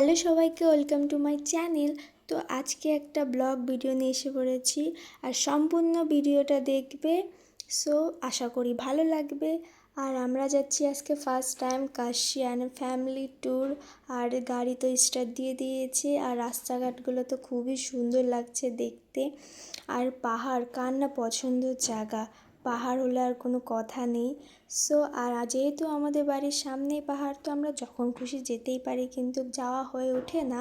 Hello সবাইকে, welcome to my channel. তো আজকে একটা ব্লগ ভিডিও নিয়ে এসে পড়েছি, আর সম্পূর্ণ ভিডিওটা দেখবে। সো আশা করি ভালো লাগবে। আর আমরা যাচ্ছি আজকে first time Kashi and family tour. আর গাড়ি তো স্টার্ট দিয়ে দিয়েছে, আর রাস্তাঘাটগুলো তো খুবই সুন্দর লাগছে দেখতে। আর পাহাড়, কার না পছন্দের জায়গা, পাহাড় হলে আর কোনো কথা নেই। সো আর যেহেতু আমাদের বাড়ির সামনেই পাহাড়, তো আমরা যখন খুশি যেতেই পারি, কিন্তু যাওয়া হয়ে ওঠে না।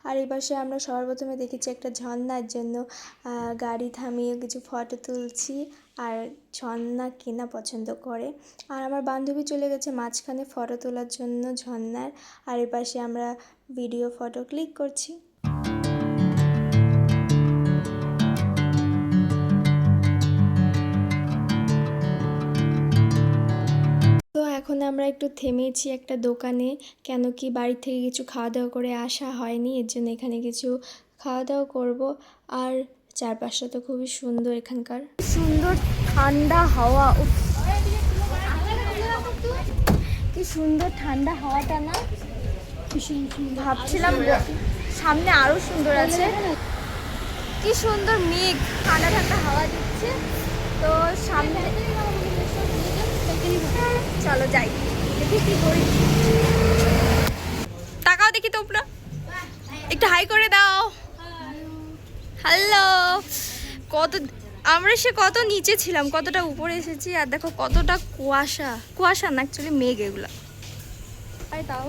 আর এই পাশে আমরা সর্বপ্রথমে দেখেছি একটা ঝর্ণার জন্য গাড়ি থামিয়ে কিছু ফটো তুলছি। আর ঝর্ণা কেনা পছন্দ করে, আর আমার বান্ধবী চলে গেছে মাঝখানে ফটো তোলার জন্য ঝর্ণার। আর এই পাশে আমরা ভিডিও ফটো ক্লিক করছি। তো এখন আমরা একটু থেমেছি একটা দোকানে, কেন কি বাড়ি থেকে কিছু খাওয়া দাওয়া করে আসা হয়নি, এর জন্য এখানে কিছু খাওয়া দাওয়া করব। আর চারপাশটা তো খুবই সুন্দর, এখানকার সুন্দর ঠান্ডা হাওয়া। কি সুন্দর ঠান্ডা হাওয়াটা না, ভাবছিলাম সামনে আরো সুন্দর আছে। কি সুন্দর মেঘ, ঠান্ডা ঠান্ডা হাওয়া দিচ্ছে। তো সামনে চলো যাই, দেখি কি করি। তাকাও দেখি তোমরা, একটু হাই করে দাও। হ্যালো। আমরা কত নিচে ছিলাম, কতটা উপরে এসেছি, আর দেখো কতটা কুয়াশা। কুয়াশা না, অ্যাকচুয়ালি মেঘ এগুলা। তাও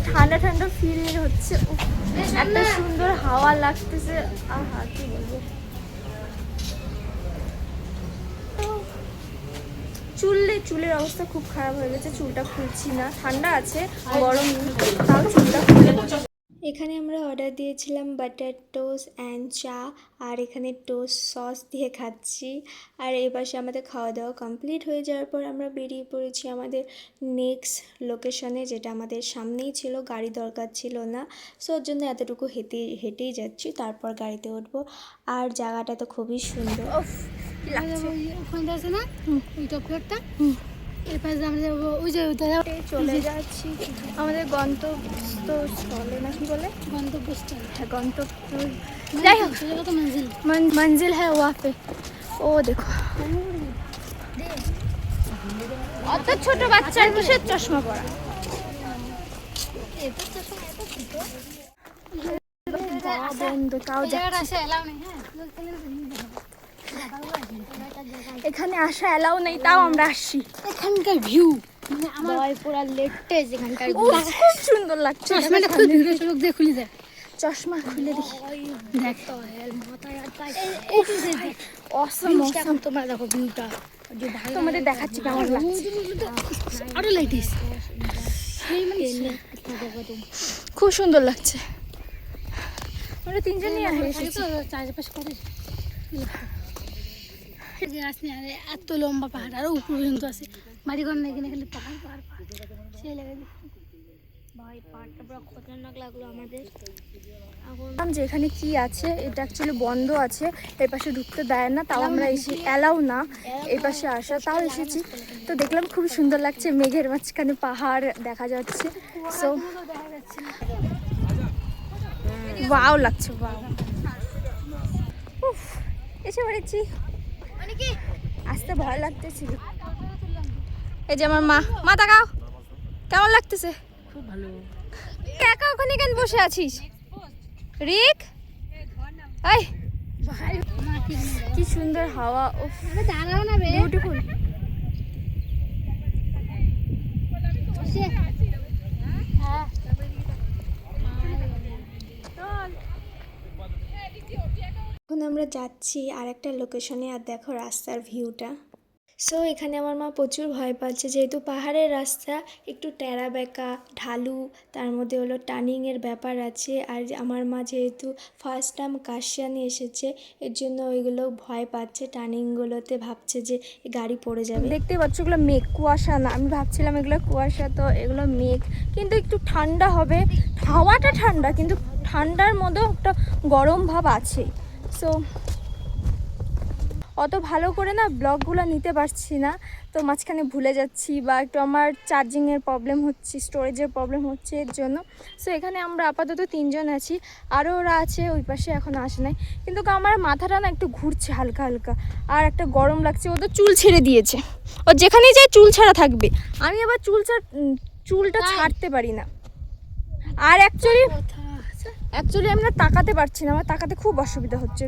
ঠান্ডা ঠান্ডা ফিল হচ্ছে, একটা সুন্দর হাওয়া লাগতেছে। আহা, কি বলবো। চুলের অবস্থা খুব খারাপ হয়ে গেছে, চুলটা খুলছি না। ঠান্ডা আছে, গরম, তাও চুলটা খুলে। এখানে আমরা অর্ডার দিয়েছিলাম বাটার টোস্ট অ্যান্ড চা, আর এখানে টোস্ট সস দিয়ে খাচ্ছি। আর এই পাশে আমাদের খাওয়া দাওয়া কমপ্লিট হয়ে যাওয়ার পর আমরা বেরিয়ে পড়েছি আমাদের নেক্সট লোকেশনে, যেটা আমাদের সামনেই ছিল, গাড়ি দরকার ছিল না। সো ওর জন্য এতটুকু হেঁটেই যাচ্ছি, তারপর গাড়িতে উঠবো। আর জায়গাটা তো খুবই সুন্দর। ওখানে আছে না ওই টপটা, এরপর আমরা যাবো ওই যে চলে যাচ্ছি আমাদের গন্তব্যস্থলে, না কি বলে, গন্তব্যস্থল। হ্যাঁ, গন্তব্য। যাই হোক, मंजिल है वहाँ पे। ও দেখো, অত ছোট বাচ্চার কিসের চশমা পরা। বন্ধ, তাও যাচ্ছে। এখানে আসা এলাও নেই, তাও আমরা আসছি। এখানকার ভিউ মানে আমার পুরো লেটেস্ট, এখানকার খুব সুন্দর লাগছে। চশমাটা খুলে ভিডিও চোখ দিয়ে খুলে যায়, চশমা খুলে দেখি। দেখ তো অসম। তোমরা দেখো ভিউটা, তোমাদের দেখাচ্ছি কেমন লাগছে। আরো লেটেস্ট, খুব সুন্দর লাগছে। আমরা তিনজনই এসেছি। চারপাশে কত গাছ নেই, এত লম্বা পাহাড়, আরো উপর পর্যন্ত আছে। বাড়িঘর নেই, এখানে খালি পাহাড় পাহাড় পাহাড়। সেই লাগে ভাই, পাহাড়টা পুরো খতরনাক লাগলো আমাদের। এখন যে এখানে কি আছে, এটা অ্যাকচুয়ালি বন্ধ আছে, এই পাশে ঢুকতে দেয় না, তাও আমরা এলাও না এই পাশে আসা, তাও এসেছি। তো দেখলাম খুব সুন্দর লাগছে, মেঘের মাঝখানে পাহাড় দেখা যাচ্ছে। সো ওয়াও লাগছে, ওয়াও। এসে পড়েছি, আসতে ভয় লাগতেছিল। এই যে আমার মা তাকাও, কেমন লাগতেছে? খুব ভালো। কাকা ওখানে কেন বসে আছিস রিক? এই কি সুন্দর হাওয়া, দাঁড়াও না রে, বিউটিফুল। এখন আমরা যাচ্ছি আর একটা লোকেশনে, আর দেখো রাস্তার ভিউটা। সো এখানে আমার মা প্রচুর ভয় পাচ্ছে, যেহেতু পাহাড়ের রাস্তা একটু টেরা বেঁকা ঢালু, তার মধ্যে হলো টার্নিংয়ের ব্যাপার আছে। আর আমার মা যেহেতু ফার্স্ট টাইম কাশিয়ানি এসেছে, এর জন্য ওইগুলো ভয় পাচ্ছে, টার্নিংগুলোতে ভাবছে যে গাড়ি পড়ে যাবে। দেখতে পাচ্ছ এগুলো মেঘ, কুয়াশা না, আমি ভাবছিলাম এগুলো কুয়াশা, তো এগুলো মেঘ। কিন্তু একটু ঠান্ডা হবে, হাওয়াটা ঠান্ডা, কিন্তু ঠান্ডার মধ্যেও একটা গরম ভাব আছে। সো অত ভালো করে না ব্লগগুলো নিতে পারছি না, তো মাঝখানে ভুলে যাচ্ছি বা একটু আমার চার্জিংয়ের প্রবলেম হচ্ছে, স্টোরেজের প্রবলেম হচ্ছে এর জন্য। সো এখানে আমরা আপাতত 3 জন আছি, আরও ওরা আছে ওই পাশে, এখনও আসে নাই। কিন্তু আমার মাথাটা না একটু ঘুরছে হালকা হালকা, আর একটা গরম লাগছে। ও তো চুল ছেড়ে দিয়েছে, ও যেখানেই যায় চুল ছাড়া থাকবে। আমি আবার চুলটা ছাড়তে পারি না। আর অ্যাকচুয়ালি আমি না তাকাতে পারছি না, আমার তাকাতে খুব অসুবিধা হচ্ছে।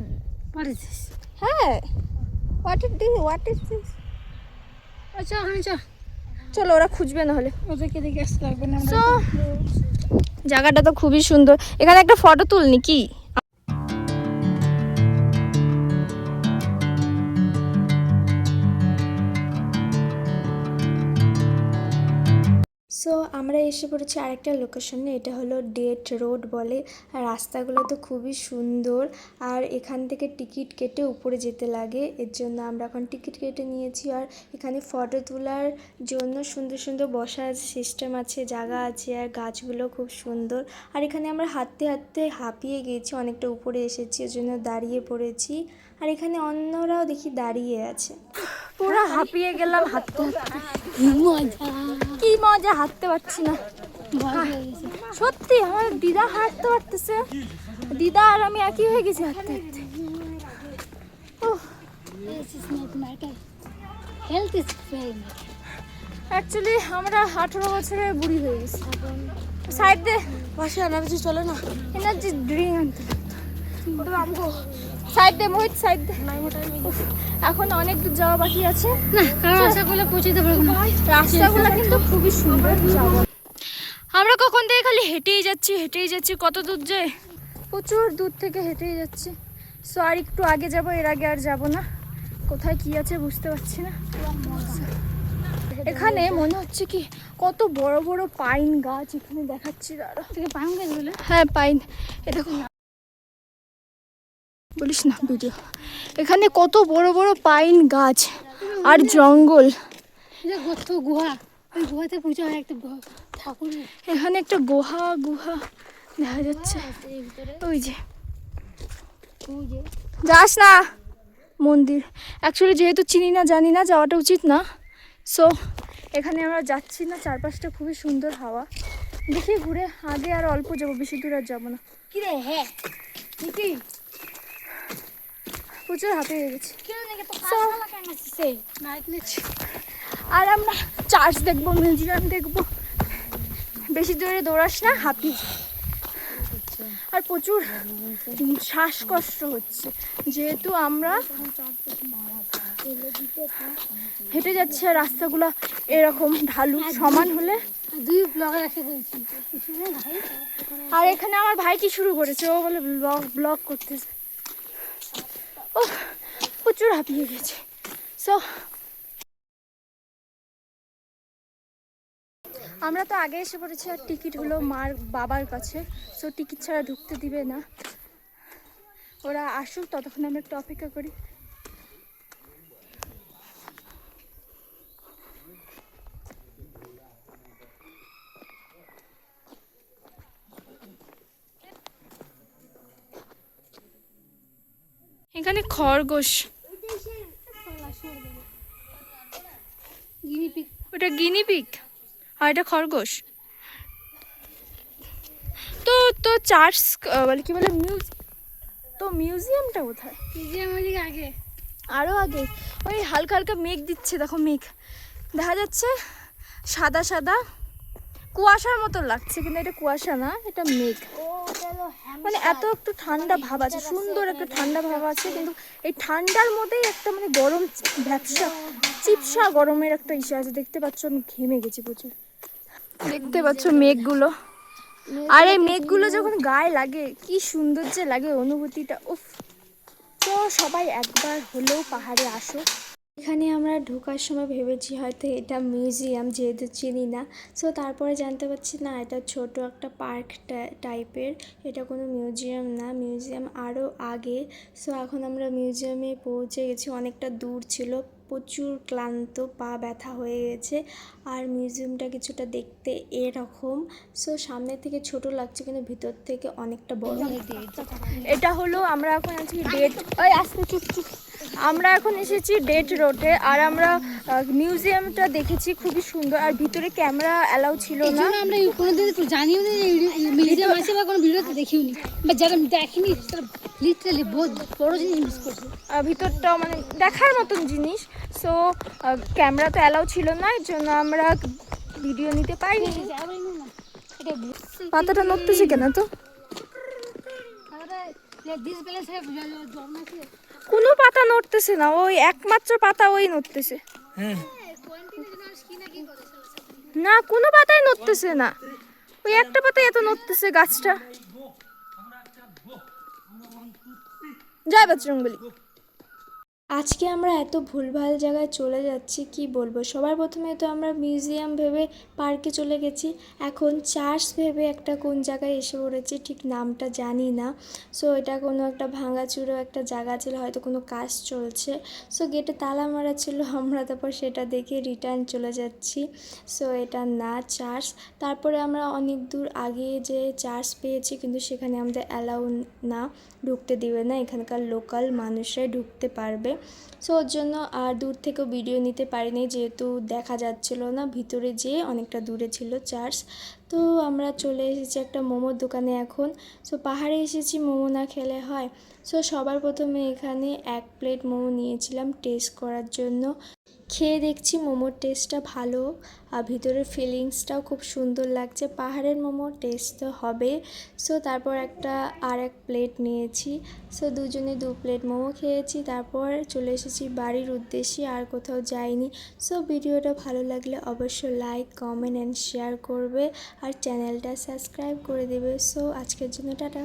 হ্যাঁ, হোয়াট ইজ দিস? আচ্ছা হ্যাঁ চল, চলো, ওরা খুঁজবে না হলে। ওদেরকে দেখে আসতে লাগবে না। সো জায়গাটা তো খুবই সুন্দর, এখানে একটা ফটো তুলনি কি? সো আমরা এসে পড়েছি আরেকটা লোকেশনে, এটা হলো ডেট রোড বলে। আর রাস্তাগুলো তো খুবই সুন্দর, আর এখান থেকে টিকিট কেটে উপরে যেতে লাগে, এর জন্য আমরা এখন টিকিট কেটে নিয়েছি। আর এখানে ফটো তোলার জন্য সুন্দর সুন্দর বসার সিস্টেম আছে, জায়গা আছে, আর গাছগুলো খুব সুন্দর। আর এখানে আমরা হাঁটতে হাঁটতে হাঁপিয়ে গিয়েছি, অনেকটা উপরে এসেছি, ওই জন্য দাঁড়িয়ে পড়েছি। আর এখানে অন্যরাও দেখি দাঁড়িয়ে আছে। পুরো হাঁপিয়ে গেলাম হাঁটতে হাঁটতে। কি মজা, হাঁটতে পারছি না সত্যি। আমার দিদা হাঁটতে পারতেছে, দিদা আর আমি একই হয়ে গেছি হাঁটতে হাঁটতে। অ্যাকচুয়ালি আমরা 18 বছরের বুড়ি হয়ে গেছি। সাইড দে, পাশে এনার্জি চলে না, এনার্জি ড্রিঙ্ক আনতে সাইড দে মোহিত, সাইড দে। এখন অনেক দূর যাওয়া বাকি আছে না, কারণ আশা করলে পৌঁছাতে পারবো না। রাস্তাগুলো কিন্তু খুবই সুন্দর। আমরা কখন থেকে খালি হেঁটেই যাচ্ছি, কত দূর যে, প্রচুর দূর থেকে হেঁটেই যাচ্ছি। সো আর একটু আগে যাব, এর আগে আর যাব না। কোথায় কি আছে বুঝতে পারছি না। এখানে মনে হচ্ছে কি কত বড় বড় পাইন গাছ এখানে দেখাচ্ছি। দাঁড়া, থেকে পাইন গাছ বলে? হ্যাঁ পাইন, এ দেখো, বলিস না ভিডিও। এখানে কত বড় বড় পাইন গাছ আর জঙ্গল। গুহা, ওই গুহাতে পূজা হয় একটা ঠাকুর। এখানে একটা গুহা দেখা যাচ্ছে, ওই যে। যাস না মন্দির, অ্যাকচুয়ালি যেহেতু চিনি না জানি না, যাওয়াটা উচিত না। সো এখানে আমরা যাচ্ছি না, চারপাশটা খুবই সুন্দর হাওয়া। দেখি ঘুরে আগে আর অল্প যাবো, বেশি দূর আর যাবো না। কি রে? হ্যাঁ কি প্রচুর হাতে হয়ে গেছে। আর আমরা চার্চ দেখবো, মিউজিয়াম দেখবো। বেশি দূরে দৌড়াস না, হাঁপি। আর প্রচুর শ্বাসকষ্ট হচ্ছে, যেহেতু আমরা হেঁটে যাচ্ছি। আর রাস্তাগুলো এরকম ঢালু, সমান হলে। দুই ব্লগার এসে বলছি। আর এখানে আমার ভাই কি শুরু করেছে, ও বলে ব্লগ করতেছে। ও প্রচুর হাঁপিয়ে গেছে। সো আমরা তো আগে এসে পড়েছি, আর টিকিট হলো মার বাবার কাছে। সো টিকিট ছাড়া ঢুকতে দিবে না, ওরা আসুক ততক্ষণ আমরা একটু অপেক্ষা করি। এখানে খরগোশ, ওটা গিনিপিগ আর এটা খরগোশ। তো তো চার্চ বলে কি বলে তো মিউজিয়ামটা কোথায়? মিউজিয়াম আগে, আরও আগে। ওই হালকা হালকা মেঘ দিচ্ছে, দেখো মেঘ দেখা যাচ্ছে, সাদা সাদা কুয়াশার মতো লাগছে, কিন্তু এটা কুয়াশা না, এটা মেঘ। মানে এত একটু ঠান্ডা ভাব আছে, সুন্দর একটা ঠান্ডা ভাব আছে, কিন্তু এই ঠান্ডার মধ্যেই একটা মানে গরম চিপসা গরমের একটা ইসে আছে। দেখতে পাচ্ছ আমি ঘেমে গেছি প্রচুর। দেখতে পাচ্ছ মেঘগুলো, আর এই মেঘগুলো যখন গায়ে লাগে কি সুন্দর যে লাগে অনুভূতিটা, উফ। তো সবাই একবার হলেও পাহাড়ে আসো। এখানে আমরা ঢোকার সময় ভেবেছি হয়তো এটা মিউজিয়াম, যেহেতু চিনি না। সো তারপরে জানতে পারছি না, এটা ছোট একটা পার্ক টাইপের, এটা কোনো মিউজিয়াম না, মিউজিয়াম আরও আগে। সো এখন আমরা মিউজিয়ামে পৌঁছে গেছি, অনেকটা দূর ছিল, প্রচুর ক্লান্ত, পা ব্যথা হয়ে গেছে। আর মিউজিয়ামটা কিছুটা দেখতে এরকম। সো সামনে থেকে ছোট লাগছে কিন্তু ভিতর থেকে অনেকটা বড়। এটা হলো আমরা এখন আছি ডেট, ওই আসতে চুপ চুপ। আমরা এখন এসেছি ডেট রোডে আর আমরা মিউজিয়ামটা দেখেছি, খুবই সুন্দর। আর ভিতরে ক্যামেরা অ্যালাউ ছিল না। আমরা কোনোদিন তো জানিও না যে মিউজিয়াম আছে বা কোনো ভিডিওতে দেখিও নি, বা যারা দেখেনি তারা লিটারালি বহুত বড় জিনিস মিস করছে। ভিতরটা মানে দেখার মতন জিনিস। সো ক্যামেরা তো অ্যালাউ ছিল না, এর জন্য আমরা ভিডিও নিতে পারিনি। পাতাটা নড়তেছে কেন তো? কোনো পাতা নড়তেছে না, ওই একমাত্র পাতা ওই নড়তেছে। না কোনো পাতাই নড়তেছে না, ওই একটা পাতাই এত নড়তেছে গাছটা। জয় বজরংবলী। আজকে আমরা এত ভুলভাল জায়গায় চলে যাচ্ছি কি বলবো। সবার প্রথমে তো আমরা মিউজিয়াম ভেবে পার্কে চলে গেছি, এখন চার্চ ভেবে একটা কোন জায়গায় এসে পড়েছি, ঠিক নামটা জানি না। সো এটা কোনো একটা ভাঙাচুরো একটা জায়গা ছিল, হয়তো কোনো কাজ চলছে। সো গেটে তালা মারা ছিল, আমরা তারপর সেটা দেখে রিটার্ন চলে যাচ্ছি। সো এটা না চার্চ। তারপরে আমরা অনেক দূর আগে যে চার্চ পেয়েছি, কিন্তু সেখানে আমাদের অ্যালাউ না, ঢুকতে দিবে না, এখানকার লোকাল মানুষরাই ঢুকতে পারবে। সো ওর জন্য আর দূর থেকেও ভিডিও নিতে পারিনি, যেহেতু দেখা যাচ্ছিল না, ভিতরে যেয়ে অনেকটা দূরে ছিল চার্চ। তো আমরা চলে এসেছি একটা মোমোর দোকানে এখন। সো পাহাড়ে এসেছি, মোমো না খেলে হয়। সো সবার প্রথমে এখানে 1 প্লেট মোমো নিয়েছিলাম টেস্ট করার জন্য। খেয়ে দেখছি মোমোর টেস্টটা ভালো, আর ভিতরের ফিলিংসটাও খুব সুন্দর লাগছে। পাহাড়ের মোমোর টেস্ট তো হবে। সো তারপর আর এক প্লেট নিয়েছি। সো দুজনে 2 প্লেট মোমো খেয়েছি, তারপর চলে এসেছি বাড়ির উদ্দেশ্যে, আর কোথাও যাইনি। সো ভিডিওটা ভালো লাগলে অবশ্যই লাইক, কমেন্ট অ্যান্ড শেয়ার করবে, আর চ্যানেলটা সাবস্ক্রাইব করে দেবে। সো আজকের জন্য টাটা।